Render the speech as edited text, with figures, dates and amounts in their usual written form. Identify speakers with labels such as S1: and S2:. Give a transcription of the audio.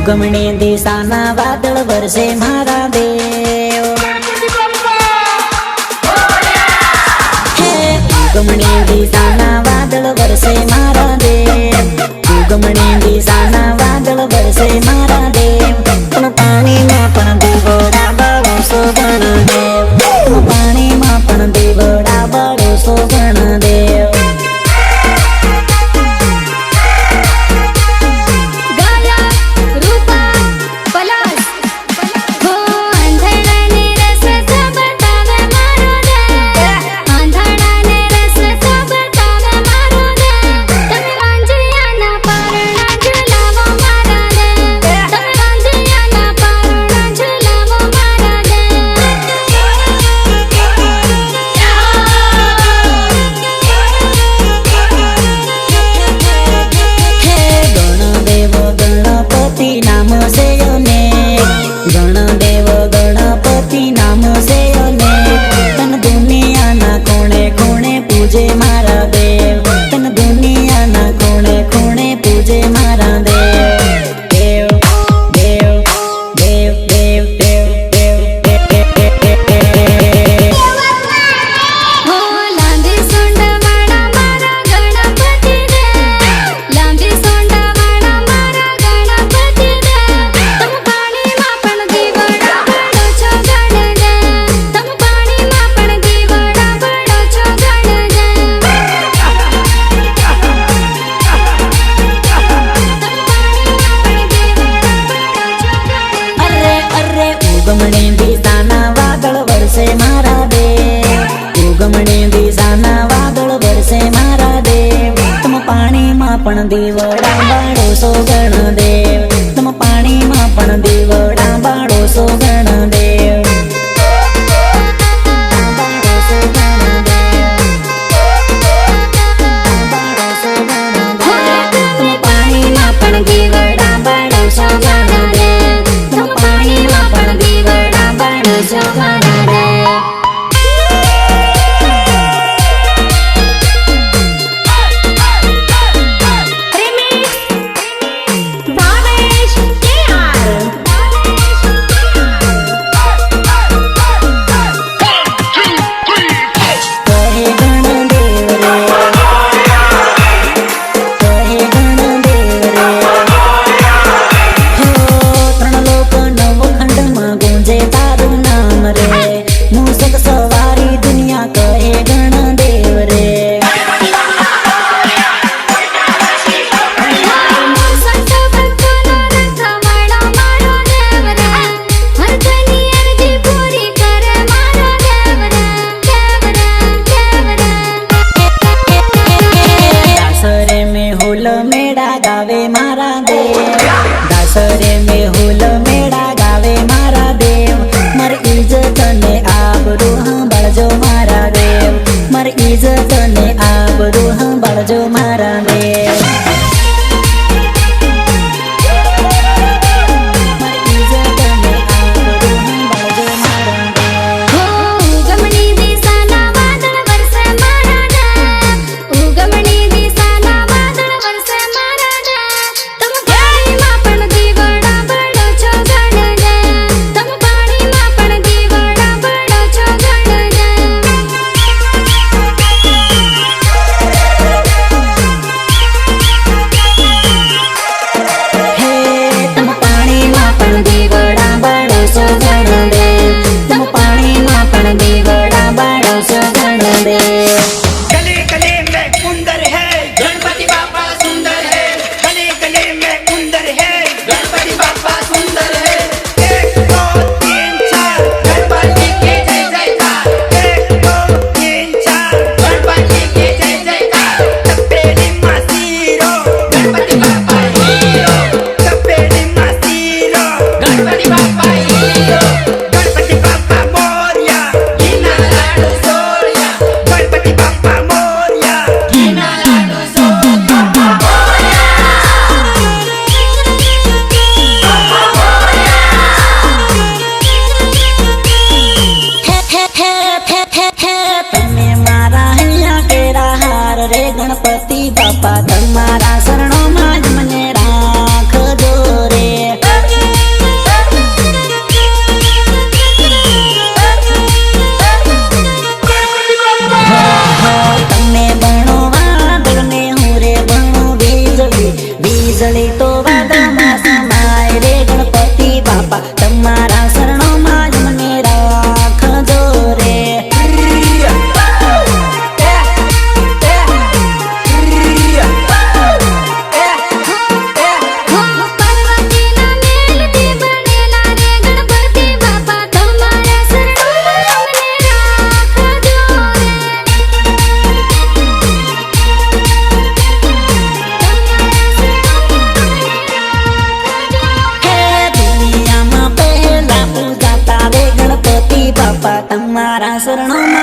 S1: ઉગમણી દિશાના વાદળ વરસે મારા દેવ હે ઉગમણી દિશાના વાદળ વરસે મારા દેવ ઉગમણી દિશાના વાદળ વરસે મારા દેવ પણ પાણીમાં પણ દેવડા બળો સોગણ દેવ પાણીમાં પણ દેવડા બળો સોગણ દેવ ગણદેવ ગણપતિ નામ છે અનેક તન દુનિયાના કોણે કોણે પૂજે મારા દેવ તન દુનિયાના કોણે કોણે પૂજે મારા દેવ દેવ દેવ દેવ દેવ દેવ દેવ દેવ
S2: હો લાંબી સોંડ વાળા મારા ગણપતિ દેવ લાંબી સોંડ વાળા મારા ગણપતિ દેવ તમ પાણીમાં પણ દીવડા બળો છો ગણ દેવ તમ પાણીમાં પણ દીવડા બળો છો ગણ દેવ
S1: અરે અરે ઉગમણી દિશાના વાદળ વરસે મારા દેવ ઉગમણી દિશાના વાદળ વરસે મારા દેવ તમ પાણીમાં પણ દીવડા બાળો સોગણ દેવ તમ પાણીમાં પણ દીવડા બાળો સોગણ દેવ બાળો સોગણ દેવ બાળો સોગણ દેવ
S2: તમ પાણીમાં પણ દીવડા બળો છો ગણ દેવ તમ પાણીમાં પણ દીવડા બળો છો ગણ દેવ Remix
S1: ગોદમાં સમાય રે ગણપતિ બાપા તમારા શરણોમાં મને રાખજો રે
S2: પાર્વતીના મેલથી બનેલા રે ગણપતિ બાપા તમારા શરણોમાં અમને રાખજો
S1: હે દુનિયામાં પહેલા પૂજાતા રે ગણપતિ બાપા તમારા શરણોમાં